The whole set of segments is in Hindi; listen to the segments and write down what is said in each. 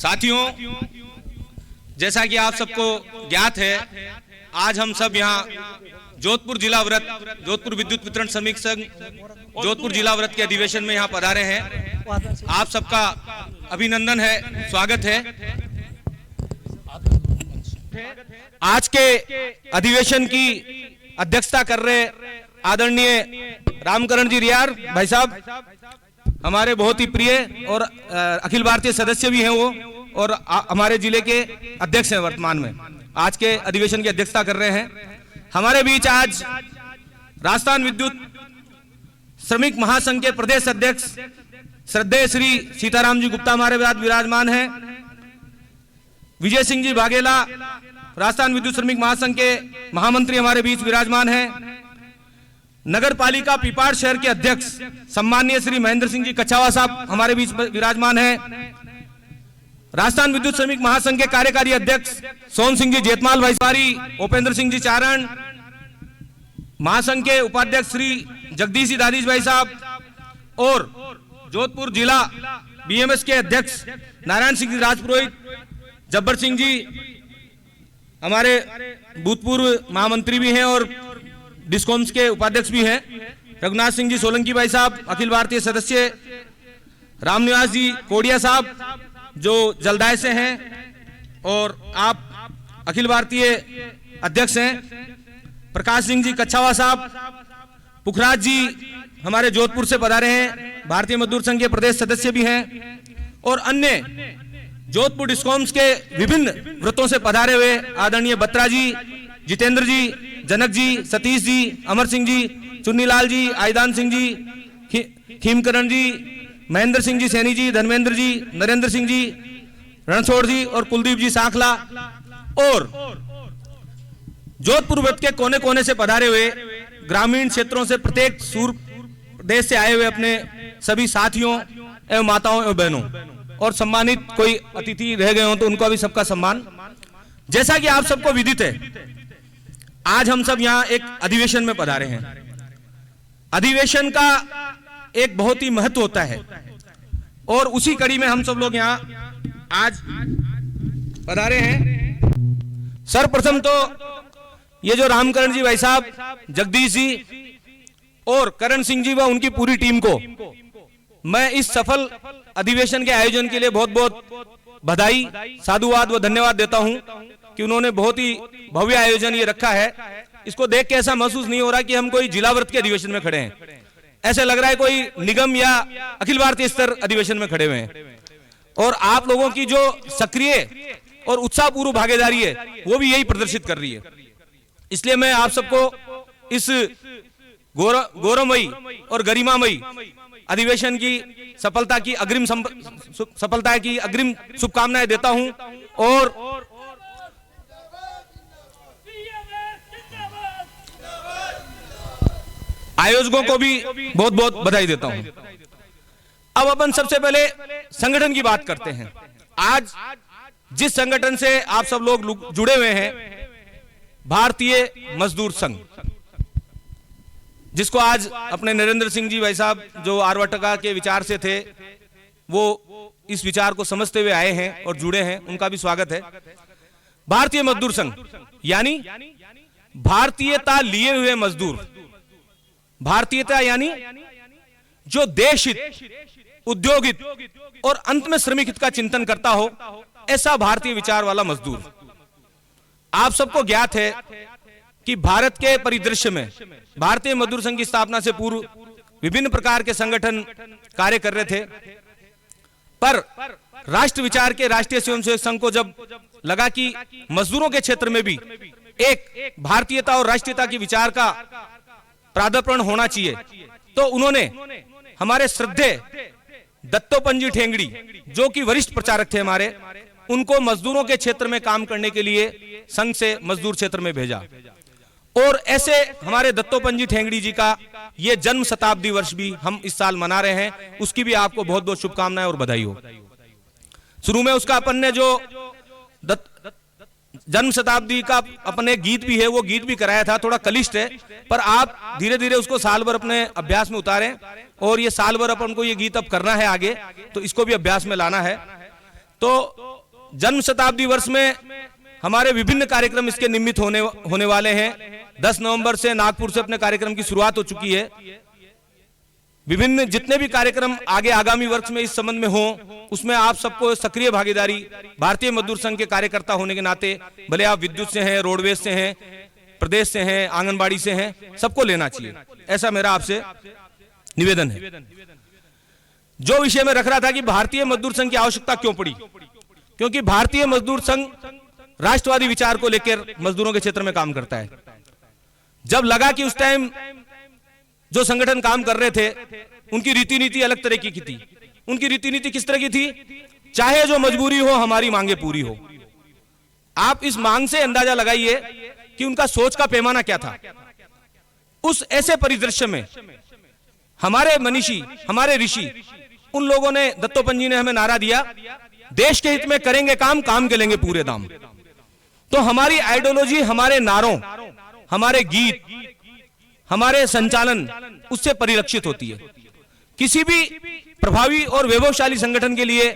साथियों, जैसा कि आप सबको ज्ञात है, आज हम सब यहाँ जोधपुर जिला व्रत, जोधपुर विद्युत वितरण श्रमिक संघ जोधपुर जिला व्रत के अधिवेशन में यहाँ पधारे हैं। आप सबका अभिनंदन है, स्वागत है। आज के अधिवेशन की अध्यक्षता कर रहे आदरणीय रामकरण जी रियार भाई साहब, हमारे बहुत ही प्रिय और अखिल भारतीय सदस्य भी हैं वो, और हमारे जिले के अध्यक्ष हैं वर्तमान में। आज के अधिवेशन की अध्यक्षता कर रहे हैं। हमारे बीच आज राजस्थान विद्युत श्रमिक महासंघ के प्रदेश अध्यक्ष श्रद्धेय श्री सीताराम जी गुप्ता हमारे साथ विराजमान हैं। विजय सिंह जी बाघेला राजस्थान विद्युत श्रमिक महासंघ के महामंत्री हमारे बीच विराजमान हैं। नगर पालिका पिपाड़ शहर के अध्यक्ष सम्माननीय श्री महेंद्र सिंह जी कछावा साहब हमारे बीच विराजमान हैं। राजस्थान विद्युत श्रमिक महासंघ के कार्यकारी अध्यक्ष सोन सिंह जी जेतमाल भाई, उपेंद्र सिंह जी चारण, महासंघ के उपाध्यक्ष श्री जगदीश जी दादीश भाई साहब, और जोधपुर जिला बीएमएस के अध्यक्ष नारायण सिंह जी राजपुरोहित, जब्बर सिंह जी हमारे भूतपूर्व महामंत्री भी हैं और डिस्कॉम्स के उपाध्यक्ष भी हैं, रघुनाथ सिंह जी सोलंकी भाई साहब अखिल भारतीय सदस्य, रामनिवास जी कोडिया साहब जो जलदाय से हैं और आप अखिल भारतीय अध्यक्ष हैं, प्रकाश सिंह जी कछावा साहब, पुखराज जी हमारे जोधपुर से पधारे हैं, भारतीय मजदूर संघ के प्रदेश सदस्य भी हैं, और अन्य जोधपुर डिस्कॉम्स के विभिन्न व्रतों से पधारे हुए आदरणीय बत्रा जी, जितेंद्र जी, जनक जी, सतीश जी, अमर सिंह जी, चुन्नीलाल जी, आयदान सिंह जी, खीमकरण जी, महेंद्र सिंह जी सैनी जी, धर्मेंद्र जी, नरेंद्र सिंह जी, रणछोड़ जी और कुलदीप जी साखला, और जोधपुर व्रत के कोने कोने से पधारे हुए ग्रामीण क्षेत्रों से प्रत्येक सूर देश से आए हुए अपने सभी साथियों एवं माताओं एवं बहनों, और सम्मानित कोई अतिथि रह गए हो तो उनका भी सबका सम्मान। जैसा कि आप सबको विदित है, आज हम सब यहाँ एक अधिवेशन में पधारे हैं। अधिवेशन का एक बहुत ही महत्व होता है और उसी कड़ी में हम सब लोग यहाँ आज पधारे हैं। सर्वप्रथम तो ये जो रामकरण जी भाई साहब, जगदीश जी और करण सिंह जी व उनकी पूरी टीम को मैं इस सफल अधिवेशन के आयोजन के लिए बहुत बहुत बधाई, साधुवाद व धन्यवाद देता हूं कि उन्होंने बहुत ही भव्य आयोजन ये रखा है। इसको देख के ऐसा महसूस नहीं हो रहा कि हम कोई जिला व्रत के अधिवेशन में खड़े हैं, ऐसे लग रहा है कोई निगम या अखिल भारतीय स्तर अधिवेशन में खड़े हुए हैं। और आप लोगों की जो सक्रिय और उत्साहपूर्व भागीदारी है वो भी यही प्रदर्शित कर रही है। इसलिए मैं आप सबको इस गौरवमयी और गरिमामयी अधिवेशन की सफलता की अग्रिम शुभकामनाएं देता हूं और आयोजकों को भी बहुत बहुत बधाई देता हूं। अब अपन सबसे पहले संगठन की बात करते हैं। आज जिस संगठन से आप सब लोग जुड़े हुए हैं, भारतीय मजदूर संघ, जिसको आज अपने नरेंद्र सिंह जी भाई साहब जो आरवटका के विचार से थे, वो इस विचार को समझते हुए आए हैं और जुड़े हैं, उनका भी स्वागत है। भारतीय मजदूर संघ यानी भारतीयता लिए हुए मजदूर, भारतीयता यानी जो देश हित, उद्योग हित और अंत में श्रमिक हित का चिंतन करता हो, ऐसा भारतीय विचार वाला मजदूर। आप सबको ज्ञात है कि भारत के परिदृश्य में भारतीय मजदूर संघ की स्थापना से पूर्व विभिन्न प्रकार के संगठन कार्य कर रहे थे, पर राष्ट्र विचार के राष्ट्रीय स्वयंसेवक संघ को जब लगा कि मजदूरों के क्षेत्र में भी एक भारतीयता और राष्ट्रीयता की विचार का प्रादर्पण होना चाहिए, तो उन्होंने हमारे श्रद्धेय दत्तोपंत जी ठेंगड़ी, जो कि वरिष्ठ प्रचारक थे हमारे, उनको मजदूरों के क्षेत्र में काम करने के लिए संघ से मजदूर क्षेत्र में भेजा। और ऐसे हमारे दत्तोपंत जी ठेंगड़ी जी का ये जन्म शताब्दी वर्ष भी हम इस साल मना रहे हैं, उसकी भी आपको बहुत बहुत शुभकामनाएं और बधाई हो। शुरू में उसका अपन ने जो जन्म शताब्दी का अपने गीत भी है, वो गीत भी कराया था, थोड़ा कलिष्ट है, पर आप धीरे धीरे उसको साल भर अपने अभ्यास में उतारें, और ये साल भर अपन को ये गीत अब करना है आगे, तो इसको भी अभ्यास में लाना है। तो जन्म शताब्दी वर्ष में हमारे विभिन्न कार्यक्रम इसके निमित्त होने वाले हैं। 10 नवंबर से नागपुर से अपने कार्यक्रम की शुरुआत हो चुकी है। विभिन्न जितने भी कार्यक्रम आगे आगामी वर्ष में इस संबंध में हो, उसमें आप सबको सक्रिय भागीदारी भारतीय मजदूर संघ के कार्यकर्ता होने के नाते, भले आप विद्युत से हैं, रोडवेज से हैं, प्रदेश से हैं, आंगनबाड़ी से हैं, सबको लेना चाहिए, ऐसा मेरा आपसे निवेदन है। जो विषय में रख रहा था कि भारतीय मजदूर संघ की आवश्यकता क्यों पड़ी, क्योंकि भारतीय मजदूर संघ राष्ट्रवादी विचार को लेकर मजदूरों के क्षेत्र में काम करता है। जब लगा कि उस टाइम जो संगठन काम कर रहे थे उनकी रीति नीति अलग तरह की थी। उनकी रीति नीति किस तरह की थी? चाहे जो मजबूरी हो, हमारी मांगे पूरी हो। आप इस मांग से अंदाजा लगाइए कि उनका सोच का पैमाना क्या था। उस ऐसे परिदृश्य में हमारे मनीषी, हमारे ऋषि, उन लोगों ने, दत्तोपंत जी ने हमें नारा दिया, देश के हित में करेंगे काम, काम के लेंगे पूरे दाम। तो हमारी आइडियोलॉजी, हमारे नारों, हमारे गीत, हमारे संचालन उससे परिलक्षित होती है। किसी भी प्रभावी और वैभवशाली संगठन के लिए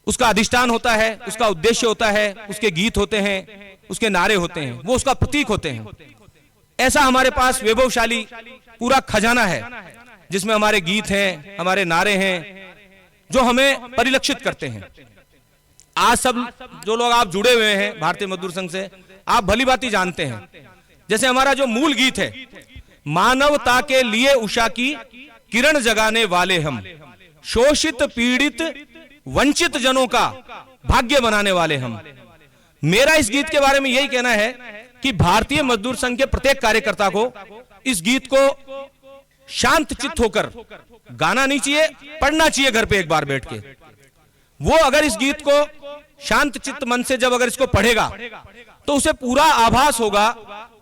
उसका अधिष्ठान होता है, उसका उद्देश्य होता है, उसके गीत होते हैं, उसके नारे होते हैं, वो उसका प्रतीक होते हैं। ऐसा हमारे पास वैभवशाली पूरा खजाना है जिसमें हमारे गीत हैं, हमारे नारे हैं, जो हमें परिलक्षित करते हैं। आज सब जो लोग आप जुड़े हुए हैं भारतीय मजदूर संघ से, आप भली भांति जानते हैं, जैसे हमारा जो मूल गीत है, मानवता के लिए उषा की किरण जगाने वाले हम, शोषित पीड़ित वंचित जनों का भाग्य बनाने वाले हम। मेरा इस गीत के बारे में यही कहना है कि भारतीय मजदूर संघ के प्रत्येक कार्यकर्ता को इस गीत को शांत चित्त होकर गाना नहीं चाहिए, पढ़ना चाहिए घर पे एक बार बैठ के। वो अगर इस गीत को शांत चित्त मन से जब अगर इसको पढ़ेगा तो उसे पूरा आभास होगा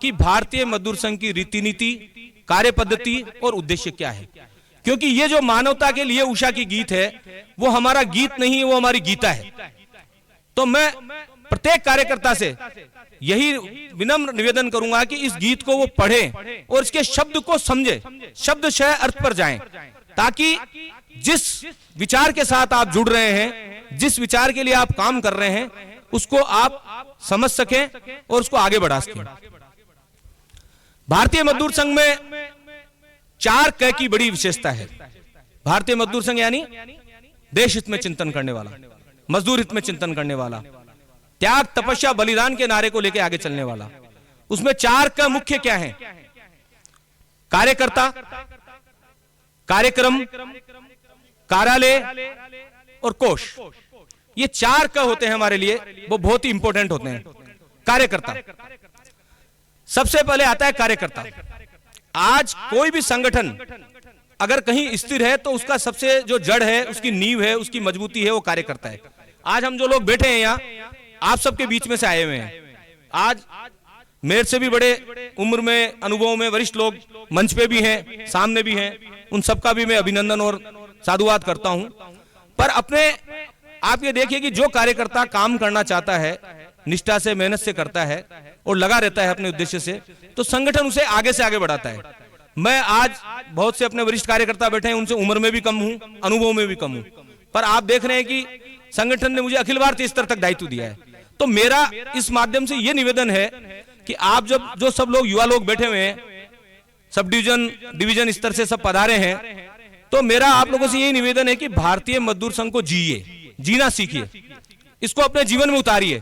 कि भारतीय मजदूर संघ की रीति नीति, कार्य पद्धति और उद्देश्य क्या है। क्योंकि ये जो मानवता के लिए उषा की गीत है, वो हमारा गीत नहीं है, वो हमारी गीता है। तो मैं प्रत्येक कार्यकर्ता से यही विनम्र निवेदन करूंगा कि इस गीत को वो पढ़ें और इसके शब्द को समझे, शब्दशः अर्थ पर जाएं, ताकि जिस विचार के साथ आप जुड़ रहे हैं, जिस विचार के लिए आप काम कर रहे हैं, उसको आप समझ सकें और उसको आगे बढ़ा सकें। भारतीय मजदूर संघ में 4 क की बड़ी विशेषता है। भारतीय मजदूर संघ यानी देश हित में चिंतन करने वाला, मजदूर हित में चिंतन करने वाला, त्याग तपस्या बलिदान के नारे को लेकर आगे चलने वाला। उसमें 4 क मुख्य क्या है? कार्यकर्ता, कार्यक्रम, कार्यालय और कोष। ये 4 क होते हैं हमारे लिए, वो बहुत ही इंपॉर्टेंट होते हैं। कार्यकर्ता, सबसे पहले आता है कार्यकर्ता। आज कोई भी संगठन अगर कहीं स्थिर है तो उसका सबसे जो जड़ है, उसकी नींव है, उसकी मजबूती है, वो कार्यकर्ता है। आज हम जो लोग बैठे हैं यहाँ, आप सबके बीच में से आए हुए हैं। आज मेरे से भी बड़े उम्र में, अनुभव में वरिष्ठ लोग मंच पे भी हैं, सामने भी हैं। उन सबका भी मैं अभिनंदन और साधुवाद करता हूं। पर अपने आप ये देखिए कि जो कार्यकर्ता काम करना चाहता है, निष्ठा से, मेहनत से करता है और लगा रहता है अपने उद्देश्य से, तो संगठन उसे आगे से आगे बढ़ाता है। मैं आज बहुत से अपने वरिष्ठ कार्यकर्ता बैठे हैं, उनसे उम्र में भी कम हूं, अनुभव में भी कम हूं, पर आप देख रहे हैं कि संगठन ने मुझे अखिल भारतीय स्तर तक दायित्व दिया है। तो मेरा इस माध्यम से यह निवेदन है कि आप जब जो सब लोग युवा लोग बैठे हुए हैं, सब डिवीजन, डिवीजन स्तर से सब पधारे हैं, तो मेरा आप लोगों से यही निवेदन है कि भारतीय मजदूर संघ को जिए, जीना सीखिए, इसको अपने जीवन में उतारिए।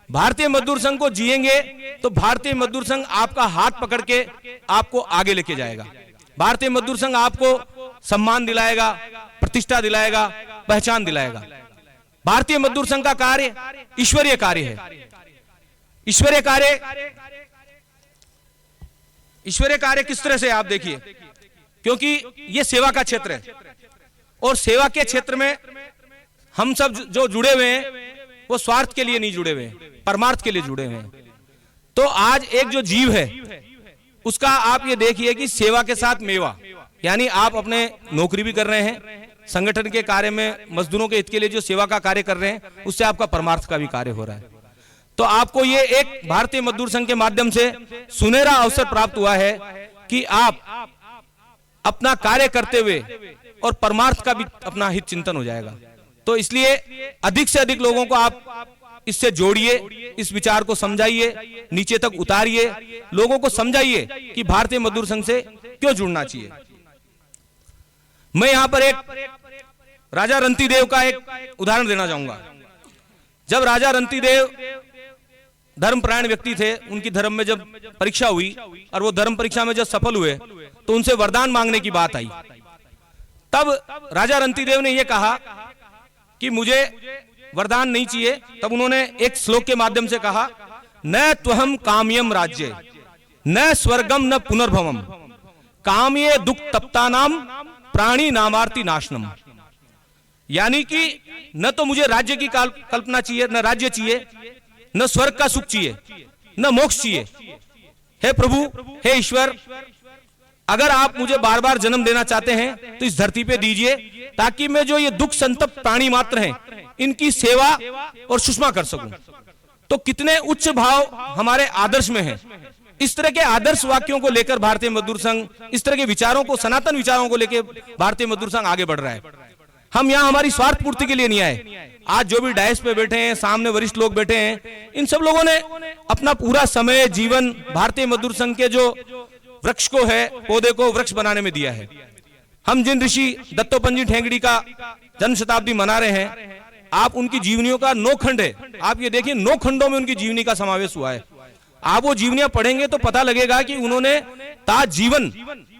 भारतीय मजदूर संघ को जिएंगे तो भारतीय मजदूर संघ आपका हाथ पकड़ के आपको आगे लेके जाएगा। भारतीय मजदूर संघ आपको सम्मान दिलाएगा, प्रतिष्ठा दिलाएगा, पहचान दिलाएगा। भारतीय मजदूर संघ का कार्य ईश्वरीय कार्य है। ईश्वरीय कार्य किस तरह से आप देखिए, क्योंकि यह सेवा का क्षेत्र है और सेवा के क्षेत्र में हम सब जो जुड़े हुए हैं वो स्वार्थ के लिए नहीं जुड़े हुए हैं, परमार्थ के लिए जुड़े हुए हैं। तो आज एक जो जीव है उसका आप ये देखिए कि सेवा के साथ मेवा, यानी आप अपने नौकरी भी कर रहे हैं, संगठन के कार्य में मजदूरों के हित के लिए जो सेवा का कार्य कर रहे हैं, उससे आपका परमार्थ का भी कार्य हो रहा है। तो आपको ये एक भारतीय मजदूर संघ के माध्यम से सुनहरा अवसर प्राप्त हुआ है कि आप अपना कार्य करते हुए और परमार्थ का भी अपना हित चिंतन हो जाएगा। तो इसलिए अधिक से अधिक लोगों को आप इससे जोड़िए, इस विचार को समझाइए, नीचे तक उतारिए, लोगों को समझाइए कि भारतीय मजदूर संघ से क्यों जुड़ना चाहिए। मैं यहां पर एक राजा रंतीदेव का एक उदाहरण देना चाहूंगा। जब राजा रंतीदेव धर्मपरायण व्यक्ति थे, उनकी धर्म में जब परीक्षा हुई और वो धर्म परीक्षा में जब सफल हुए तो उनसे वरदान मांगने की बात आई। तब राजा रंतीदेव ने यह कहा कि मुझे वरदान नहीं चाहिए। तब उन्होंने एक श्लोक के माध्यम से कहा, न त्वहम काम्यम राज्य न स्वर्गम न पुनर्भवम काम्ये दुख तप्तानाम प्राणी नामार्ति नाशनम। यानी कि न तो मुझे राज्य की कल्पना चाहिए, न राज्य चाहिए, न स्वर्ग का सुख चाहिए, न मोक्ष चाहिए। हे प्रभु, हे ईश्वर, अगर आप मुझे बार बार जन्म देना चाहते हैं तो इस धरती पे दीजिए, ताकि मैं जो ये दुख संतप्त प्राणी मात्र हैं इनकी सेवा और सुषमा कर सकूं। तो कितने उच्च भाव हमारे आदर्श में हैं। इस तरह के आदर्श वाक्यों को लेकर भारतीय मजदूर संघ, इस तरह के विचारों को, सनातन विचारों को लेकर भारतीय मजदूर संघ आगे बढ़ रहा है। हम यहां हमारी स्वार्थ पूर्ति के लिए नहीं आए। आज जो भी डायस पे बैठे हैं, सामने वरिष्ठ लोग बैठे हैं, इन सब लोगों ने अपना पूरा समय, जीवन भारतीय मजदूर संघ के जो वृक्ष को है, पौधे को वृक्ष बनाने में दिया है। हम जिन ऋषि दत्तोपंत जी ठेंगड़ी का जन्म शताब्दी मना रहे हैं, आप उनकी जीवनियों का 9 खंड है। आप ये देखिए, 9 खंडों में उनकी जीवनी का समावेश हुआ है। आप वो जीवनियां पढ़ेंगे तो पता लगेगा कि उन्होंने ताजीवन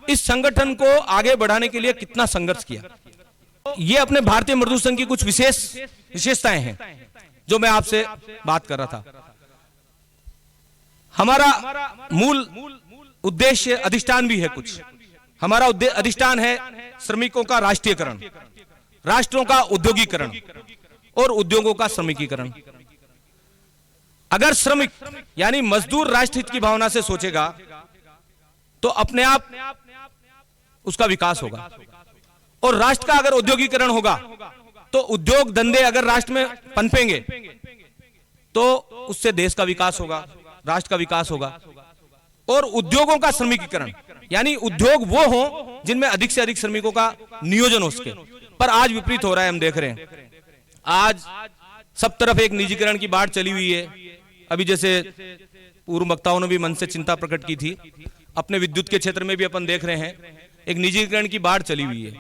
इस संगठन को आगे बढ़ाने के लिए कितना संघर्ष किया। ये अपने भारतीय मजदूर संघ की कुछ विशेषताएं हैं जो मैं आपसे बात कर रहा था। हमारा मूल उद्देश्य, अधिष्ठान भी है कुछ। हमारा अधिष्ठान है श्रमिकों का राष्ट्रीयकरण, राष्ट्रों का उद्योगीकरण और उद्योगों का श्रमिकीकरण। अगर श्रमिक यानी मजदूर राष्ट्र हित की भावना से सोचेगा तो अपने आप उसका विकास होगा। और राष्ट्र का अगर उद्योगीकरण होगा तो उद्योग धंधे अगर राष्ट्र में पनपेंगे तो उससे देश का विकास होगा, राष्ट्र का विकास होगा। और उद्योगों का श्रमिकीकरण यानी उद्योग वो हो जिनमें अधिक से अधिक श्रमिकों का नियोजन हो सके। पर आज विपरीत हो रहा है, हम देख रहे हैं। आज सब तरफ एक निजीकरण की बाढ़ चली हुई है। अभी जैसे पूर्व वक्ताओं ने भी मन से चिंता प्रकट की थी, अपने विद्युत के क्षेत्र में भी अपन देख रहे हैं एक निजीकरण की बाढ़ चली हुई है।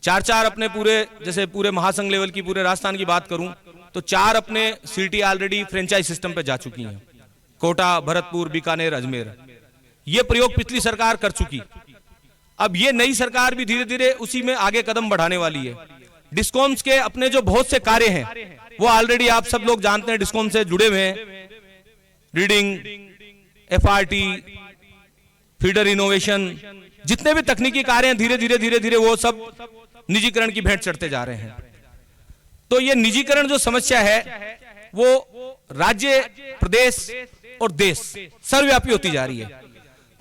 4 अपने पूरे, जैसे पूरे महासंघ लेवल की, पूरे राजस्थान की बात करूं तो 4 अपने सिटी ऑलरेडी फ्रेंचाइज सिस्टम पे जा चुकी हैं। कोटा, भरतपुर, बीकानेर, अजमेर। ये प्रयोग पिछली सरकार कर चुकी। अब ये नई सरकार भी धीरे धीरे उसी में आगे कदम बढ़ाने वाली है। डिस्कॉम्स के अपने जो बहुत से कार्य हैं वो ऑलरेडी आप सब लोग जानते हैं, डिस्कॉम से जुड़े हुए हैं। रीडिंग, एफआरटी, फीडर इनोवेशन, जितने भी तकनीकी कार्य हैं धीरे धीरे वो सब निजीकरण की भेंट चढ़ते जा रहे हैं। तो ये निजीकरण जो समस्या है वो राज्य, प्रदेश और देश सर्वव्यापी होती जा रही है।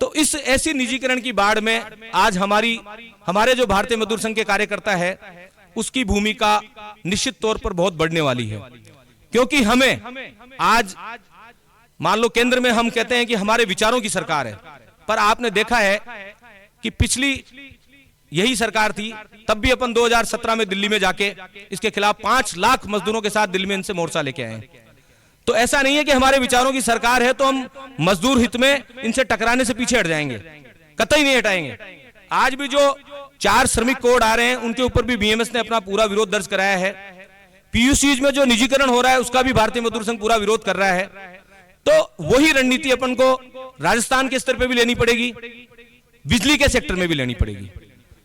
तो इस ऐसी निजीकरण की बाढ़ में आज हमारे जो भारतीय मजदूर संघ के कार्यकर्ता है उसकी भूमिका निश्चित तौर पर बहुत बढ़ने वाली है। क्योंकि हमें आज मान लो केंद्र में हम कहते हैं कि हमारे विचारों की सरकार है, पर आपने देखा है कि पिछली यही सरकार थी, तब भी अपन 2017 में दिल्ली में जाके इसके खिलाफ 5 लाख मजदूरों के साथ दिल्ली में इनसे मोर्चा लेके आए। तो ऐसा नहीं है कि हमारे विचारों की सरकार है तो हम मजदूर हित में इनसे टकराने से पीछे हट जाएंगे, कतई नहीं हटाएंगे। आज भी जो 4 श्रमिक कोड आ रहे हैं उनके ऊपर भी बीएमएस ने अपना पूरा विरोध दर्ज कराया है। पीयूसीज में जो निजीकरण हो रहा है उसका भी भारतीय मजदूर संघ पूरा विरोध कर रहा है। तो वही रणनीति अपन को राजस्थान के स्तर पर भी लेनी पड़ेगी, बिजली के सेक्टर में भी लेनी पड़ेगी।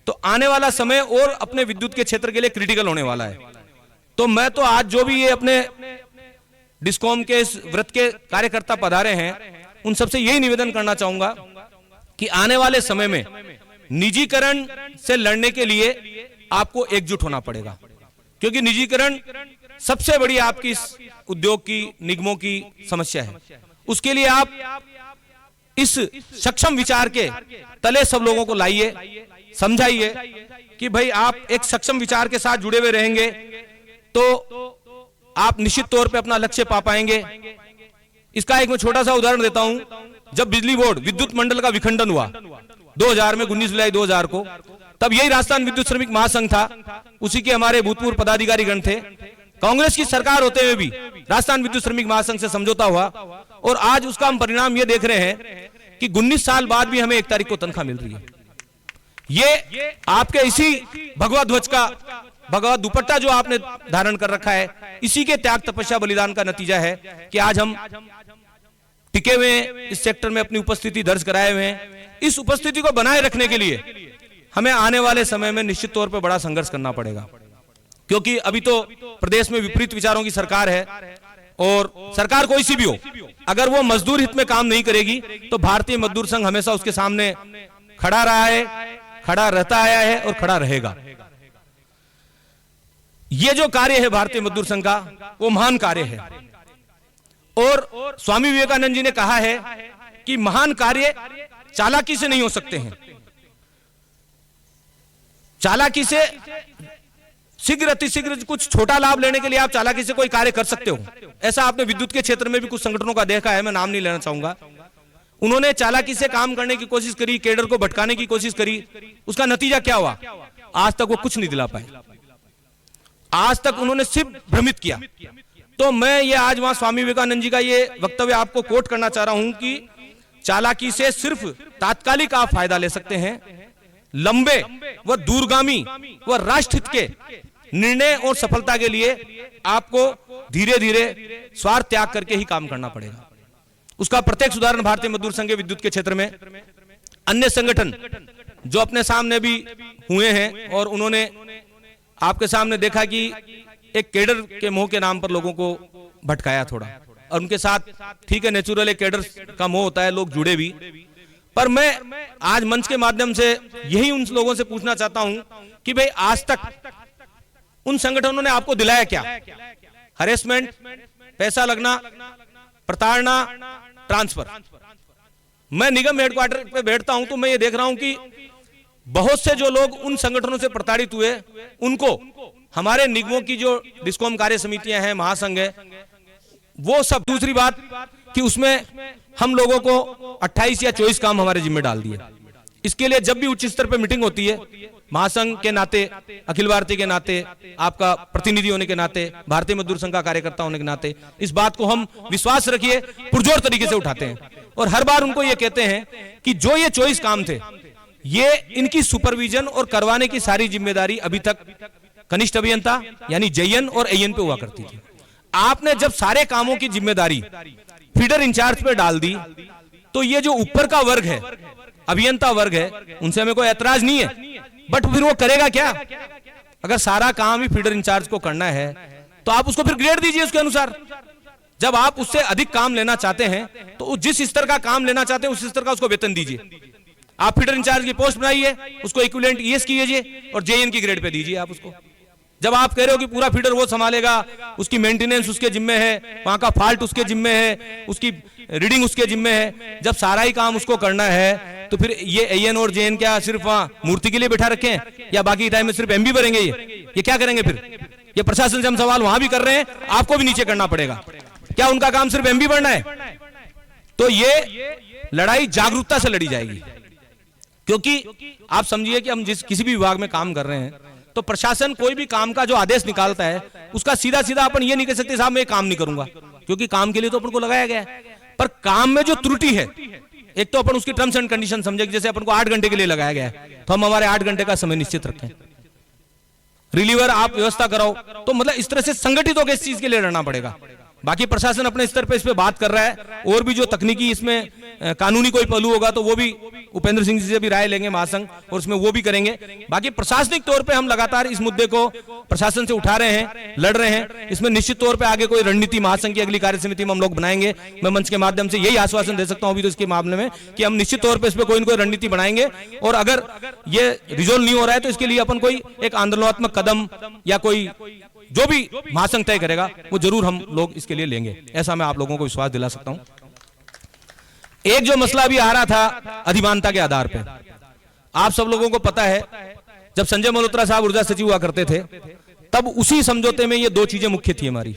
तो आने वाला समय और अपने विद्युत के क्षेत्र के लिए क्रिटिकल होने वाला है। तो मैं तो आज जो भी ये अपने डिस्कॉम के इस व्रत के कार्यकर्ता पधारे हैं उन सबसे यही निवेदन करना चाहूंगा कि आने वाले समय में निजीकरण से लड़ने के लिए आपको एकजुट होना पड़ेगा। क्योंकि निजीकरण सबसे बड़ी आपकी इस उद्योग की, निगमों की समस्या है। उसके लिए आप इस सक्षम विचार के तले सब लोगों को लाइए, समझाइए कि भाई आप एक सक्षम विचार के साथ जुड़े हुए रहेंगे तो आप निश्चित तौर पे अपना लक्ष्य पा पाएंगे। इसका एक मैं छोटा सा उदाहरण देता हूं। जब बिजली बोर्ड, विद्युत मंडल का विखंडन हुआ 2000 में, 19 जुलाई 2000 को, तब यही राजस्थान विद्युत श्रमिक महासंघ था, उसी के हमारे भूतपूर्व पदाधिकारी गण थे। कांग्रेस की सरकार होते हुए भी राजस्थान विद्युत श्रमिक महासंघ से समझौता हुआ और आज उसका हम परिणाम ये देख रहे हैं कि 19 साल बाद भी हमें 1 तारीख को तनख्वाह मिल रही है। ये आपके इसी भगवा ध्वज का भगवा दुपट्टा जो आपने धारण कर रखा है, इसी के त्याग तपस्या बलिदान का नतीजा है कि आज हम टिके हुए हैं, इस सेक्टर में अपनी उपस्थिति दर्ज कराए हुए हैं। इस उपस्थिति को बनाए रखने के लिए हमें आने वाले समय में निश्चित तौर पर बड़ा संघर्ष करना पड़ेगा, क्योंकि अभी तो प्रदेश में विपरीत विचारों की सरकार है और सरकार कोई सी भी हो, अगर वो मजदूर हित में काम नहीं करेगी तो भारतीय मजदूर संघ हमेशा उसके सामने खड़ा रहा है, खड़ा रहता आया है और खड़ा रहेगा। ये जो कार्य है भारतीय मजदूर संघ का, वो महान कार्य है और स्वामी विवेकानंद जी ने कहा है कि महान कार्य चालाकी से नहीं हो सकते हैं, चालाकी से शीघ्र अतिशीघ्र कुछ छोटा लाभ लेने के लिए आप चालाकी से कोई कार्य कर सकते हो। ऐसा आपने विद्युत के क्षेत्र में भी कुछ संगठनों का देखा है, मैं नाम नहीं लेना चाहूंगा। उन्होंने चालाकी से काम करने की कोशिश करी, केडर को भटकाने की कोशिश करी, उसका नतीजा क्या हुआ? आज तक वो कुछ नहीं दिला पाए, आज तक उन्होंने सिर्फ भ्रमित किया। तो मैं ये आज वहां स्वामी विवेकानंद जी का ये वक्तव्य आपको कोट करना चाह रहा हूं कि चालाकी से सिर्फ तात्कालिक आप फायदा ले सकते हैं, लंबे व दूरगामी व राष्ट्रहित के निर्णय और सफलता के लिए आपको धीरे धीरे स्वार्थ त्याग करके ही काम करना पड़ेगा। उसका प्रत्यक्ष उदाहरण भारतीय मजदूर संघ के विद्युत के क्षेत्र में अन्य संगठन जो अपने सामने भी हुए हैं और उन्होंने आपके सामने देखा कि एक केडर के मोह के नाम पर लोगों को भटकाया थोड़ा, और उनके साथ ठीक है नेचुरल एक केडर का मोह होता है, लोग जुड़े भी। पर मैं आज मंच के माध्यम से यही उन लोगों से पूछना चाहता हूं कि भाई आज तक उन संगठनों ने आपको दिलाया क्या? हरेसमेंट, पैसा लगना, प्रताड़ना, ट्रांसफर। मैं निगम हेडक्वार्टर पे बैठता हूं तो मैं ये देख रहा हूं कि बहुत से जो लोग उन संगठनों से प्रताड़ित हुए, उनको हमारे निगमों की जो डिस्कॉम कार्य समितियां हैं, महासंघ है, वो सब। दूसरी बात कि उसमें हम लोगों को 28 या 24 काम हमारे जिम्मे डाल दिए। इसके लिए जब भी उच्च स्तर पर मीटिंग होती है, महासंघ के नाते, अखिल भारतीय के नाते, आपका प्रतिनिधि होने के नाते, भारतीय मजदूर संघ का कार्यकर्ता होने के नाते, इस बात को हम विश्वास रखिए पुरजोर तरीके से उठाते हैं और हर बार उनको ये कहते हैं कि जो ये 24 काम थे, ये इनकी सुपरविजन और करवाने की सारी जिम्मेदारी अभी तक कनिष्ठ अभियंता यानी जेएन और एएन पे हुआ करती थी। आपने जब सारे कामों की जिम्मेदारी फीडर इंचार्ज पे डाल दी, तो ये जो ऊपर का वर्ग है, अभियंता वर्ग है, उनसे हमें कोई ऐतराज नहीं है, बट फिर वो करेगा क्या? अगर सारा काम ही फीडर इंचार्ज को करना है तो आप उसको फिर ग्रेड दीजिए उसके अनुसार। जब आप उससे अधिक काम लेना चाहते हैं तो जिस स्तर का काम लेना चाहते हैं उस स्तर का उसको वेतन दीजिए। आप फीडर इंचार्ज की पोस्ट बनाइए, उसको इक्विवेलेंट ईएस कीजिए और जेएन की ग्रेड पे दीजिए आप उसको। जब आप कह रहे हो कि पूरा फीडर वो संभालेगा, उसकी मेंटेनेंस उसके जिम्मे है, वहां का फॉल्ट उसके जिम्मे है, उसकी रीडिंग उसके जिम्मे है, जब सारा ही काम उसको करना है तो फिर ये एएन और जेएन क्या सिर्फ वहां मूर्ति के लिए बैठा रखे हैं या बाकी टाइम में सिर्फ एमबी भरेंगे? ये क्या करेंगे फिर? ये प्रशासन से हम सवाल वहां भी कर रहे हैं, आपको भी नीचे करना पड़ेगा। क्या उनका काम सिर्फ एमबी भरना है? तो ये लड़ाई जागरूकता से लड़ी जाएगी, क्योंकि आप समझिए कि हम जिस किसी भी विभाग में काम कर रहे हैं तो प्रशासन कोई भी काम का जो आदेश निकालता है उसका सीधा सीधा अपन ये नहीं कह सकते साहब मैं काम नहीं करूंगा, क्योंकि काम के लिए तो अपन को लगाया गया है। पर काम में जो त्रुटि है, एक तो अपन उसकी टर्म्स एंड कंडीशन समझे, जैसे अपन को 8 घंटे के लिए लगाया गया है तो हम हमारे 8 घंटे का समय निश्चित रखें, रिलीवर आप व्यवस्था कराओ। तो मतलब इस तरह से संगठित होकर इस चीज के लिए लड़ना पड़ेगा। बाकी प्रशासन अपने स्तर पे इस पे बात कर रहा है, और भी जो तकनीकी इसमें कानूनी कोई पहलू होगा तो वो भी उपेंद्र सिंह जी से भी राय लेंगे महासंघ, और उसमें वो भी करेंगे। बाकी प्रशासनिक तौर पे हम लगातार इस मुद्दे को प्रशासन से उठा रहे हैं, लड़ रहे हैं। इसमें निश्चित तौर पे आगे कोई रणनीति महासंघ की अगली कार्य समिति में हम लोग बनाएंगे। मैं मंच के माध्यम से यही आश्वासन दे सकता हूं अभी तो इसके मामले में कि हम निश्चित तौर पर इस पर कोई न कोई रणनीति बनाएंगे, और अगर ये रिजोल्व नहीं हो रहा है तो इसके लिए अपन कोई एक आंदोलनात्मक कदम या कोई जो भी महासंघ तय करेगा वो जरूर हम लोग इसके लिए लेंगे, ऐसा मैं आप लोगों को विश्वास दिला सकता हूं। एक जो मसला अभी आ रहा था अधिमानता के आधार पे, आप सब लोगों को पता है जब संजय मल्होत्रा साहब ऊर्जा सचिव हुआ करते थे तब उसी समझौते में ये 2 चीजें मुख्य थी हमारी,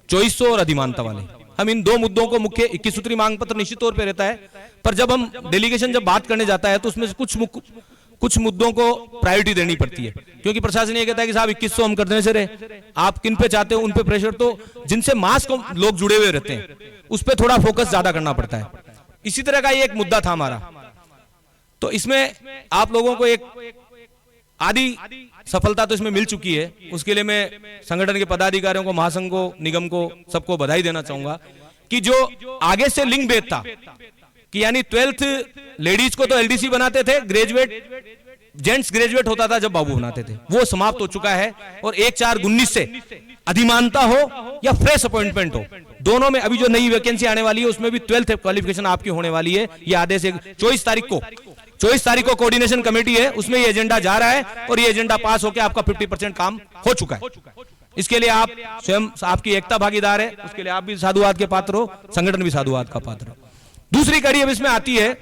2400 और अधिमानता वाले। हम इन 2 मुद्दों को मुख्य, 21 सूत्री मांग पत्र निश्चित तौर पे रहता है, पर जब हम डेलीगेशन जब बात करने जाता है तो उसमें से कुछ मुद्दों को प्रायोरिटी देनी पड़ती है, क्योंकि प्रशासन ये कहता है कि साहब 2100 हम कर देने से रहे, आप किन पे चाहते हो उन पे प्रेशर, तो जिनसे मास को लोग जुड़े हुए रहते हैं उस पे थोड़ा फोकस ज्यादा करना पड़ता है। इसी तरह का ये एक मुद्दा था हमारा। तो इसमें आप लोगों को एक आधी सफलता तो इसमें मिल चुकी है, उसके लिए मैं संगठन के पदाधिकारियों को, महासंघ को, निगम को, सबको बधाई देना चाहूंगा कि जो आगे से लिंक भेद था कि यानी 12th लेडीज को तो एलडीसी बनाते थे, ग्रेजुएट जेंट्स ग्रेजुएट होता था जब बाबू बनाते थे, वो समाप्त हो चुका है। और 1/4/19 से अधिमानता हो या फ्रेश अपॉइंटमेंट हो, दोनों में अभी जो नई वैकेंसी आने वाली है उसमें भी 12th क्वालिफिकेशन आपकी होने वाली है। ये आदेश 24 तारीख को कोऑर्डिनेशन कमेटी है, उसमें ये एजेंडा जा रहा है और ये एजेंडा पास होकर आपका 50% काम हो चुका है। इसके लिए आप स्वयं, आपकी एकता भागीदार है, उसके लिए आप भी साधुवाद के पात्र हो, संगठन भी साधुवाद का पात्र हो। दूसरी कड़ी अब इसमें आती है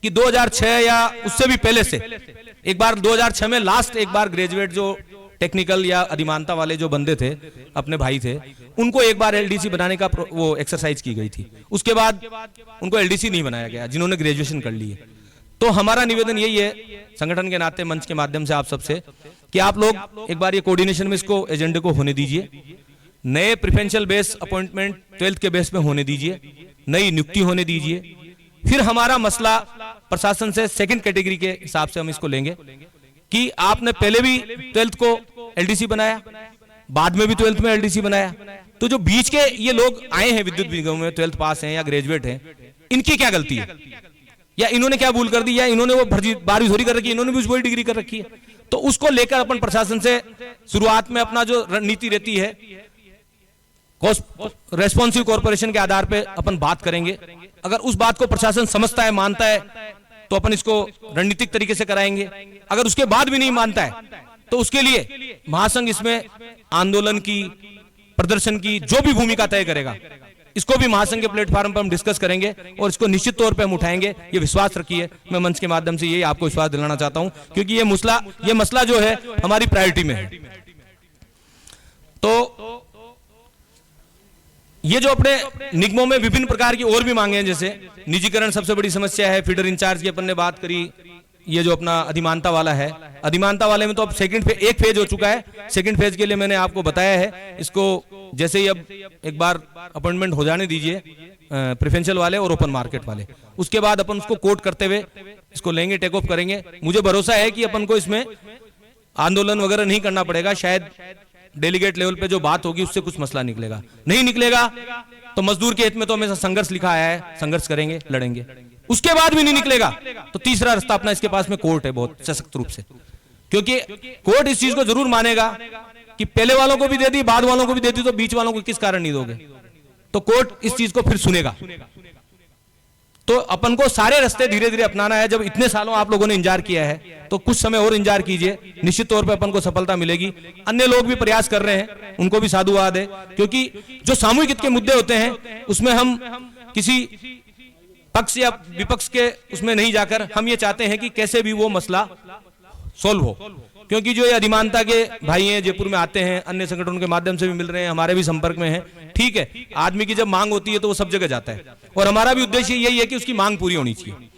कि 2006 या उससे भी पहले से एक बार 2006 में लास्ट एक बार ग्रेजुएट जो टेक्निकल या अधिमानता वाले जो बंदे थे, अपने भाई थे, उनको एक बार एलडीसी बनाने का वो एक्सरसाइज की गई थी। उसके बाद उनको एलडीसी नहीं बनाया गया जिन्होंने ग्रेजुएशन कर ली है। तो हमारा निवेदन यही है संगठन के नाते, मंच के माध्यम से आप सबसे, कि आप लोग एक बार ये कोऑर्डिनेशन में इसको एजेंडे को होने दीजिए, नए प्रेफरेंशियल बेस अपॉइंटमेंट 12th के बेस पे होने दीजिए, नई नियुक्ति होने दीजिए। फिर हमारा मसला प्रशासन से सेकंड कैटेगरी के हिसाब से हम इसको लेंगे कि आपने पहले भी 12th को एलडीसी बनाया, बाद में भी 12th में एलडीसी बनाया, तो जो बीच के ये लोग आए हैं विद्युत निगम में, 12th पास हैं या ग्रेजुएट हैं, इनकी क्या गलती है, या इन्होंने क्या भूल कर दी, या इन्होंने वो 12वीं कर रखी है, इन्होंने भी वही डिग्री कर रखी है। तो उसको लेकर अपन प्रशासन से शुरुआत में अपना जो रणनीति रहती है रेस्पॉन्सिव कॉर्पोरेशन के आधार पे अपन बात करेंगे। अगर उस बात को प्रशासन समझता है, मानता है, तो अपन इसको रणनीतिक तरीके से कराएंगे। अगर उसके बाद भी नहीं मानता है तो उसके लिए महासंघ इसमें आंदोलन की, प्रदर्शन की जो भी भूमिका तय करेगा, इसको भी महासंघ के प्लेटफॉर्म पर हम डिस्कस करेंगे और इसको निश्चित तौर पे हम उठाएंगे। ये विश्वास रखिए, मैं मंच के माध्यम से यही आपको विश्वास दिलाना चाहता हूं, क्योंकि ये मसला जो है हमारी प्रायोरिटी में है। तो ये जो अपने निगमों में विभिन्न प्रकार की और भी मांगे हैं, जैसे निजीकरण सबसे बड़ी समस्या है, फीडर इंचार्ज की अपन ने बात करी, ये जो अपना अधिमानता वाला है, अधिमानता वाले में तो अब एक फेज हो चुका है, सेकंड फेज के लिए मैंने आपको बताया है। इसको जैसे ही अब एक बार अपॉइंटमेंट हो जाने दीजिए प्रेफरेंशियल वाले और ओपन मार्केट वाले, उसके बाद अपन उसको कोट करते हुए इसको लेंगे, टेक ऑफ करेंगे। मुझे भरोसा है कि अपन को इसमें आंदोलन वगैरह नहीं करना पड़ेगा, शायद डेलीगेट लेवल पे जो बात होगी उससे कुछ मसला निकलेगा, नहीं निकलेगा तो मजदूर के हित में तो हमेशा संघर्ष लिखा आया है, संघर्ष करेंगे, लड़ेंगे। उसके बाद भी नहीं निकलेगा तो तीसरा रास्ता अपना इसके पास में कोर्ट है, बहुत सशक्त रूप से, क्योंकि कोर्ट इस चीज को जरूर मानेगा कि पहले वालों को भी दे दी, बाद वालों को भी दे दी, तो बीच वालों को किस कारण नहीं दोगे, तो कोर्ट इस चीज को फिर सुनेगा। तो अपन को सारे रास्ते धीरे धीरे अपनाना है। जब इतने सालों आप लोगों ने इंतजार किया है तो कुछ समय और इंतजार कीजिए, निश्चित तौर पे अपन को सफलता मिलेगी। अन्य लोग भी प्रयास कर रहे हैं, उनको भी साधुवाद है, क्योंकि जो सामूहिक हित के मुद्दे होते हैं उसमें हम किसी पक्ष या विपक्ष के उसमें नहीं जाकर हम ये चाहते हैं कि कैसे भी वो मसला सोल्व हो, क्योंकि जो ये अधिमानता के भाई हैं जयपुर में आते हैं, अन्य संगठनों के माध्यम से भी मिल रहे हैं, हमारे भी संपर्क में हैं। ठीक है, आदमी की जब मांग होती है तो वो सब जगह जाता है, और हमारा भी उद्देश्य यही है कि उसकी मांग पूरी होनी चाहिए।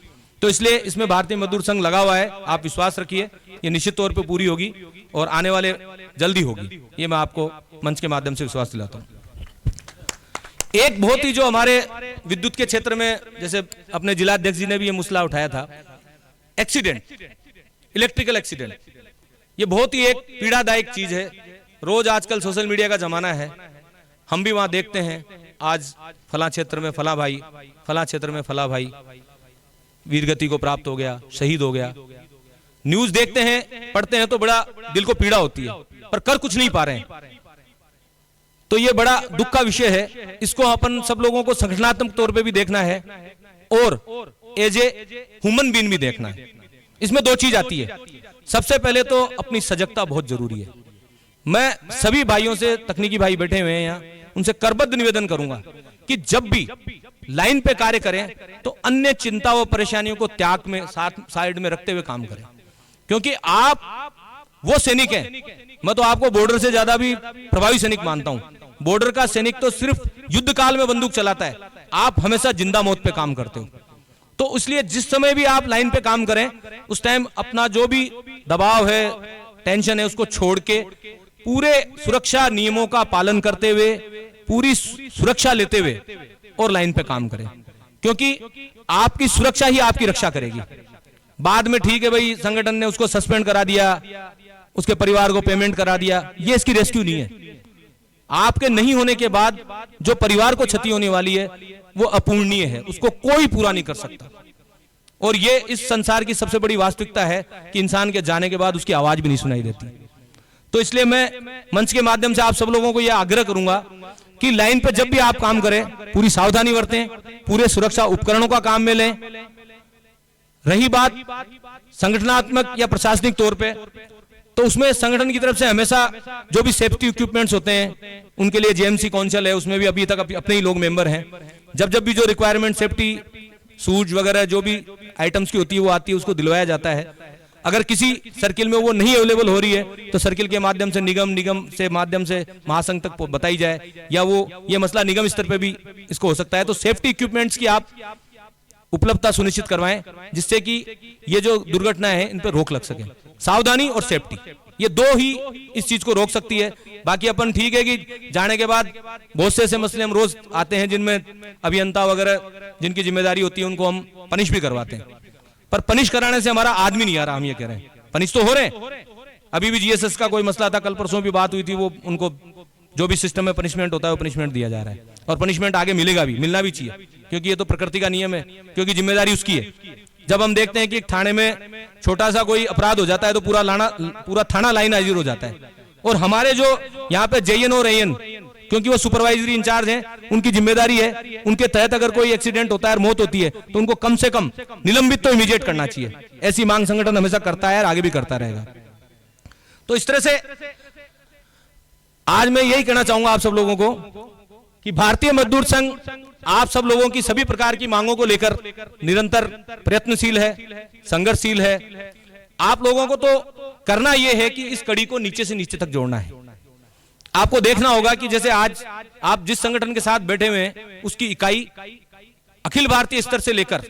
तो इसलिए इसमें भारतीय मजदूर संघ लगा हुआ है, आप विश्वास रखिए, ये निश्चित तौर पर पूरी होगी और आने वाले जल्दी होगी, ये मैं आपको मंच के माध्यम से विश्वास दिलाता हूँ। एक बहुत ही जो हमारे विद्युत के क्षेत्र में, जैसे अपने जिलाध्यक्ष जी ने भी ये मसला उठाया था, एक्सीडेंट, इलेक्ट्रिकल एक्सीडेंट, ये बहुत ही एक पीड़ादायक चीज है। रोज आजकल सोशल मीडिया का जमाना है, हम भी वहां देखते हैं, आज फला क्षेत्र में फला भाई, फला क्षेत्र में फला भाई वीरगति को प्राप्त हो गया, शहीद हो गया। न्यूज देखते हैं, पढ़ते हैं तो बड़ा दिल को पीड़ा होती है, पर कर कुछ नहीं पा रहे हैं। तो ये बड़ा दुख का विषय है, इसको अपन सब लोगों को संगठनात्मक तौर पे भी देखना है और एज ए ह्यूमन बीइंग भी देखना है। इसमें दो चीज आती है, सबसे पहले तो अपनी सजगता बहुत जरूरी है। मैं सभी भाइयों से, तकनीकी भाई बैठे हुए हैं यहाँ, उनसे करबद्ध निवेदन करूंगा कि जब भी लाइन पे कार्य करें तो अन्य चिंता व परेशानियों को त्याग में साइड में रखते हुए काम करें, क्योंकि आप वो सैनिक हैं, मैं तो आपको बॉर्डर से ज्यादा भी प्रभावी सैनिक मानता हूं। बॉर्डर का सैनिक तो सिर्फ युद्ध काल में बंदूक चलाता है, आप हमेशा जिंदा मौत पे काम करते हो। तो इसलिए जिस समय भी आप लाइन पे काम करें उस टाइम अपना जो भी दबाव है, टेंशन है, उसको छोड़ के पूरे सुरक्षा नियमों का पालन करते हुए, पूरी सुरक्षा लेते हुए और लाइन पे काम करें, क्योंकि आपकी सुरक्षा ही आपकी रक्षा करेगी। बाद में ठीक है भाई, संगठन ने उसको सस्पेंड करा दिया, उसके परिवार को पेमेंट करा दिया, ये इसकी रेस्क्यू नहीं है। आपके नहीं होने के बाद जो परिवार को क्षति होने वाली है वो अपूर्णीय है, उसको कोई पूरा नहीं कर सकता। और ये इस संसार की सबसे बड़ी वास्तविकता है कि इंसान के जाने के बाद उसकी आवाज भी नहीं सुनाई देती। तो इसलिए मैं मंच के माध्यम से आप सब लोगों को यह आग्रह करूंगा कि लाइन पे जब भी आप काम करें पूरी सावधानी बरतें, पूरे सुरक्षा उपकरणों का काम में लें। रही बात संगठनात्मक या प्रशासनिक तौर पे, तो उसमें संगठन की तरफ से हमेशा जो भी सेफ्टी इक्विपमेंट्स होते हैं उनके लिए जेएमसी काउंसिल है, उसमें भी अभी तक अपने ही लोग मेंबर हैं। जब भी जो रिक्वायरमेंट सेफ्टी शूज वगैरह जो भी आइटम्स की होती है वो आती है, उसको दिलवाया जाता है। अगर किसी सर्किल में वो नहीं अवेलेबल हो रही है तो सर्किल के माध्यम से निगम से माध्यम से महासंघ तक बताई जाए, या वो ये मसला निगम स्तर पे भी इसको हो सकता है। तो सेफ्टी इक्विपमेंट्स की आप उपलब्धता सुनिश्चित करवाएं, जिससे कि ये जो दुर्घटनाएं हैं इन पर रोक लग सके। सावधानी और सेफ्टी, ये दो ही इस चीज को रोक सकती है। बाकी अपन ठीक है कि जाने के बाद बहुत से ऐसे मसले हम रोज आते हैं जिनमें अभियंता वगैरह जिनकी जिम्मेदारी होती है उनको हम पनिश भी करवाते हैं, पर पनिश कराने से हमारा आदमी नहीं आ रहा। हम ये कह रहे हैं पनिश तो हो रहे हैं। अभी भी जीएसएस का कोई मसला था, कल परसों भी बात हुई थी, वो उनको जो भी सिस्टम में पनिशमेंट होता है वो पनिशमेंट दिया जा रहा है, और पनिशमेंट आगे मिलेगा भी, मिलना भी चाहिए, क्योंकि ये तो प्रकृति का नियम है, क्योंकि जिम्मेदारी उसकी है। जब हम देखते हैं कि थाने में छोटा सा कोई अपराध हो जाता है तो पूरा थाना लाइन हाजिर हो जाता है। और हमारे जो यहाँ पे जेएन और एएन, क्योंकि वो सुपरवाइजरी इंचार्ज हैं, उनकी जिम्मेदारी है, उनके तहत अगर कोई एक्सीडेंट होता है और मौत होती है तो उनको कम से कम निलंबित तो इमीडिएट करना चाहिए। ऐसी मांग संगठन हमेशा करता है और आगे भी करता रहेगा। तो इस तरह से आज मैं यही कहना चाहूंगा आप सब लोगों को कि भारतीय मजदूर संघ आप सब लोगों की सभी प्रकार की मांगों को लेकर निरंतर प्रयत्नशील है, संघर्षशील है। आप लोगों को तो करना यह है कि इस कड़ी को नीचे से नीचे तक जोड़ना है। आपको देखना होगा कि जैसे आज आप जिस संगठन के साथ बैठे हुए हैं उसकी इकाई अखिल भारतीय स्तर से लेकर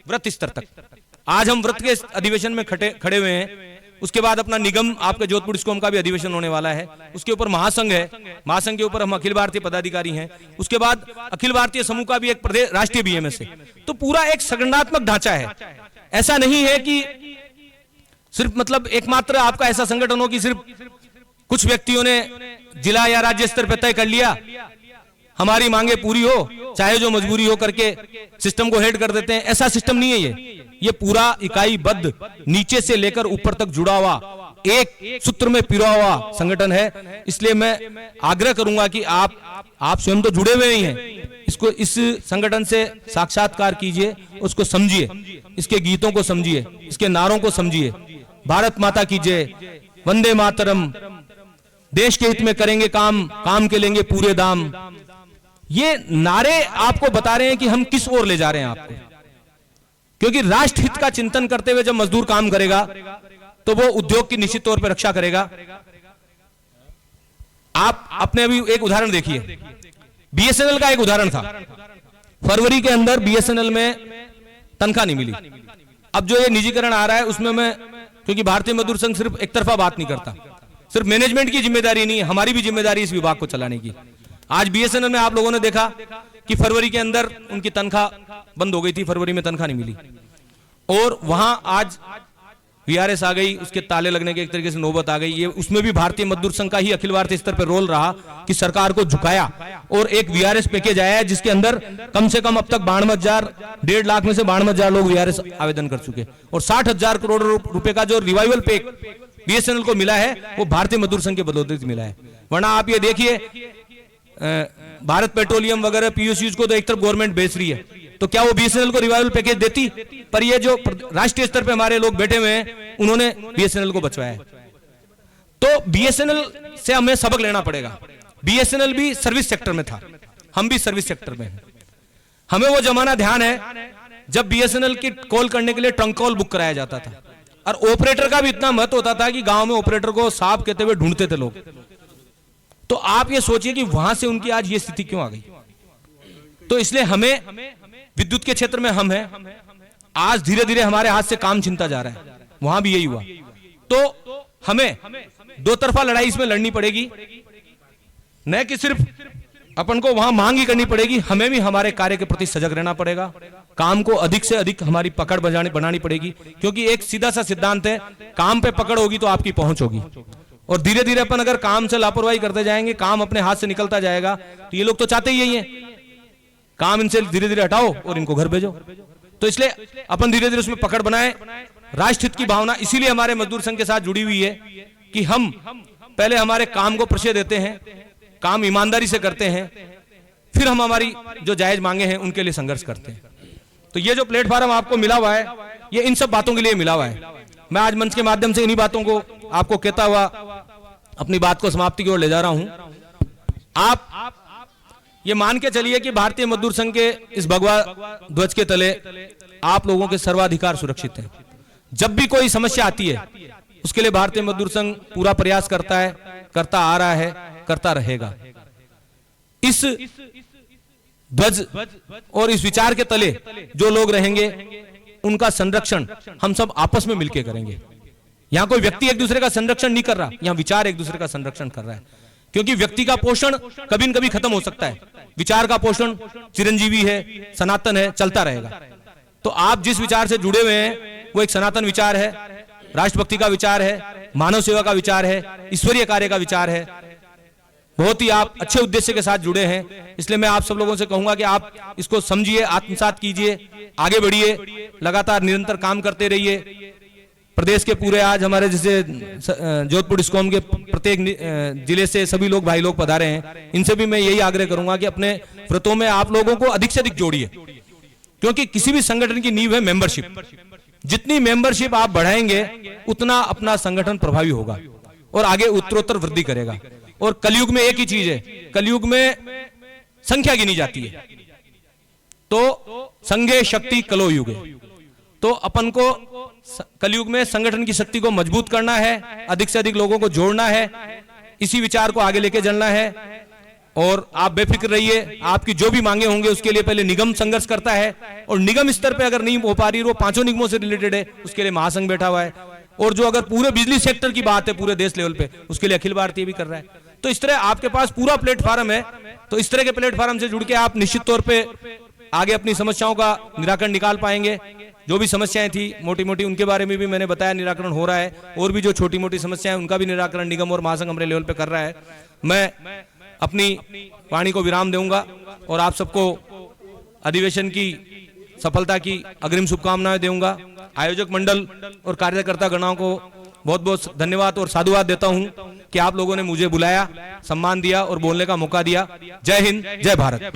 वृत्त स्तर तक, आज हम वृत्त के अधिवेशन में खड़े हुए हैं। उसके बाद अपना निगम आपके जोधपुर डिस्कॉम का भी अधिवेशन होने वाला है, उसके ऊपर महासंघ है, महासंघ के ऊपर हम अखिल भारतीय पदाधिकारी हैं, उसके बाद अखिल भारतीय समूह का भी एक प्रदेश राष्ट्रीय बीएमएस है। तो पूरा एक संगठनात्मक ढांचा है। ऐसा नहीं है कि सिर्फ मतलब एकमात्र आपका ऐसा संगठन हो कि सिर्फ कुछ व्यक्तियों ने जिला या राज्य स्तर पर तय कर लिया हमारी मांगे पूरी हो, चाहे जो मजबूरी हो करके सिस्टम को हेड कर देते हैं। ऐसा सिस्टम नहीं है ये पूरा इकाईबद्ध नीचे से लेकर ऊपर तक जुड़ा हुआ एक सूत्र में पिरोआ हुआ संगठन है। इसलिए मैं आग्रह करूंगा कि आप स्वयं तो जुड़े हुए ही हैं, इसको इस संगठन से साक्षात्कार कीजिए, उसको समझिए, इसके गीतों को समझिए, इसके नारों को समझिए। भारत माता की जय, वंदे मातरम, देश के हित में करेंगे काम, काम के लेंगे पूरे दाम। ये नारे आपको बता रहे हैं कि हम किस ओर ले जा रहे हैं आपको, क्योंकि राष्ट्र हित का चिंतन करते हुए जब मजदूर काम करेगा तो वो उद्योग की निश्चित तौर पर रक्षा करेगा। आप अपने अभी एक उदाहरण देखिए, बीएसएनएल का एक उदाहरण था। फरवरी के अंदर बीएसएनएल में तनख्वाह नहीं मिली। अब जो ये निजीकरण आ रहा है उसमें मैं, क्योंकि भारतीय मजदूर संघ सिर्फ एक तरफा बात नहीं करता, सिर्फ मैनेजमेंट की जिम्मेदारी नहीं है, हमारी भी जिम्मेदारी इस विभाग को चलाने की। आज बीएसएनएल में आप लोगों ने देखा कि फरवरी के अंदर उनकी तनख्वाह बंद हो गई थी, फरवरी में तनख्वाह नहीं मिली, और वहां आज वीआरएस आ गई, उसके ताले लगने के एक तरीके से नौबत आ गई। ये उसमें भी भारतीय मजदूर संघ का ही अखिल भारतीय स्तर पर रोल रहा कि सरकार को झुकाया और एक वीआरएस पैकेज आया है जिसके अंदर कम से कम अब तक 52,000, 1.5 लाख में से 52,000 लोग वीआरएस आवेदन कर चुके, और 60,000 करोड़ रुपए का जो रिवाइवल पैक बीएसएनएल को मिला है वो भारतीय मजदूर संघ के बदौलत मिला है। वरना आप ये देखिए भारत पेट्रोलियम वगैरह पीयूसीज को तो एक तरफ गवर्नमेंट बेच रही है, तो क्या वो बीएसएनएल को रिवाइवल पैकेज देती? पर ये जो राष्ट्रीय स्तर पे हमारे लोग बैठे हुए हैं उन्होंने बीएसएनएल को बचवाया है। तो बीएसएनएल से हमें सबक लेना पड़ेगा। बीएसएनएल भी सर्विस सेक्टर में था, हम भी सर्विस सेक्टर में हैं। हमें वो जमाना ध्यान है जब बीएसएनएल की कॉल करने के लिए ट्रंक कॉल बुक कराया जाता था, और ऑपरेटर का भी इतना महत्व होता था कि गांव में ऑपरेटर को सांप कहते हुए ढूंढते थे लोग। तो आप ये सोचिए कि वहां से उनकी आज ये स्थिति क्यों आ गई। तो इसलिए हमें विद्युत के क्षेत्र में हम हैं, आज धीरे धीरे हमारे हाथ से काम छिनता जा रहा है, वहां भी यही हुआ। तो हमें दो तरफा लड़ाई इसमें लड़नी पड़ेगी, न कि सिर्फ अपन को वहां मांग ही करनी पड़ेगी, हमें भी हमारे कार्य के प्रति सजग रहना पड़ेगा। काम को अधिक से अधिक हमारी पकड़ बनानी पड़ेगी, क्योंकि एक सीधा सा सिद्धांत है, काम पे पकड़ होगी तो आपकी पहुंच होगी। और धीरे धीरे अपन अगर काम से लापरवाही करते जाएंगे, काम अपने हाथ से निकलता जाएगा, तो ये लोग तो चाहते ही यही है, काम इनसे धीरे धीरे हटाओ और इनको घर भेजो। तो इसलिए अपन धीरे धीरे उसमें पकड़ बनाए। राष्ट्र हित की भावना इसीलिए हमारे मजदूर संघ के साथ जुड़ी हुई है कि हम पहले हमारे काम को प्रश्रय देते हैं, काम ईमानदारी से करते हैं, फिर हम हमारी जो जायज मांगे हैं उनके लिए संघर्ष करते हैं। तो ये जो प्लेटफॉर्म आपको मिला हुआ है, ये इन सब बातों के लिए मिला हुआ है। मैं आज मंच के माध्यम से इन्हीं बातों को आपको कहता हुआ अपनी बात को समाप्ति की ओर ले जा रहा हूं। आप ये मान के चलिए कि भारतीय मजदूर संघ के इस भगवा ध्वज के तले आप लोगों के सर्वाधिकार सुरक्षित हैं। जब भी कोई समस्या आती है, उसके लिए भारतीय मजदूर संघ पूरा प्रयास करता है, करता आ रहा है, करता रहेगा। इस ध्वज और इस विचार के तले जो लोग रहेंगे, उनका संरक्षण हम सब आपस में मिलकर करेंगे। यहां कोई व्यक्ति एक दूसरे का संरक्षण नहीं कर रहा, यहां विचार एक दूसरे का संरक्षण कर रहा है। क्योंकि व्यक्ति का पोषण कभी न कभी खत्म हो सकता है, विचार का पोषण चिरंजीवी है, सनातन है, चलता रहेगा। तो आप जिस विचार से जुड़े हुए हैं वो एक सनातन विचार है, राष्ट्रभक्ति का विचार है, मानव सेवा का विचार है, ईश्वरीय कार्य का विचार है। बहुत ही आप अच्छे उद्देश्य के साथ जुड़े हैं, इसलिए मैं आप सब लोगों से कहूंगा कि आप इसको समझिए, आत्मसात कीजिए, आगे बढ़िए, लगातार निरंतर काम करते रहिए। प्रदेश के पूरे आज हमारे जैसे जोधपुर डिस्कॉम के प्रत्येक जिले से सभी लोग भाई लोग पधारे हैं, इनसे भी मैं यही आग्रह करूंगा कि अपने व्रतों में आप लोगों को अधिक से अधिक जोड़िए, क्योंकि किसी भी संगठन की नींव है मेंबरशिप। जितनी मेंबरशिप आप बढ़ाएंगे उतना अपना संगठन प्रभावी होगा और आगे उत्तरोत्तर वृद्धि करेगा। और कलयुग में एक ही चीज है, कलयुग में संख्या गिनी जाती है, तो संघे शक्ति कलो युगे। तो अपन को कलयुग में संगठन की शक्ति को मजबूत करना है, अधिक से अधिक लोगों को जोड़ना है, इसी विचार को आगे लेके चलना है। और आप बेफिक्र रहिए, आपकी जो भी मांगे होंगे उसके लिए पहले निगम संघर्ष करता है, और निगम स्तर पे अगर नहीं हो पा रही, वो 5 निगमों से रिलेटेड है, उसके लिए महासंघ बैठा हुआ है। और जो अगर पूरे बिजली सेक्टर की बात है पूरे देश लेवल पे, उसके लिए अखिल भारतीय भी कर रहा है। तो इस तरह आपके पास पूरा प्लेटफॉर्म है, तो इस तरह के प्लेटफॉर्म से जुड़ के आप निश्चित तौर पे आगे अपनी समस्याओं का निराकरण निकाल पाएंगे। जो भी समस्याएं थी मोटी मोटी, उनके बारे में भी मैंने बताया, निराकरण हो रहा है। और भी जो छोटी मोटी समस्याएं, उनका भी निराकरण निगम और महासंघ हमारे लेवल पे कर रहा है। मैं अपनी वाणी को विराम दूंगा और आप सबको अधिवेशन की सफलता की अग्रिम शुभकामनाएं दूंगा। आयोजक मंडल और कार्यकर्ता गणों को बहुत बहुत धन्यवाद और साधुवाद देता हूं कि आप लोगों ने मुझे बुलाया, सम्मान दिया और बोलने का मौका दिया। जय हिंद, जय भारत।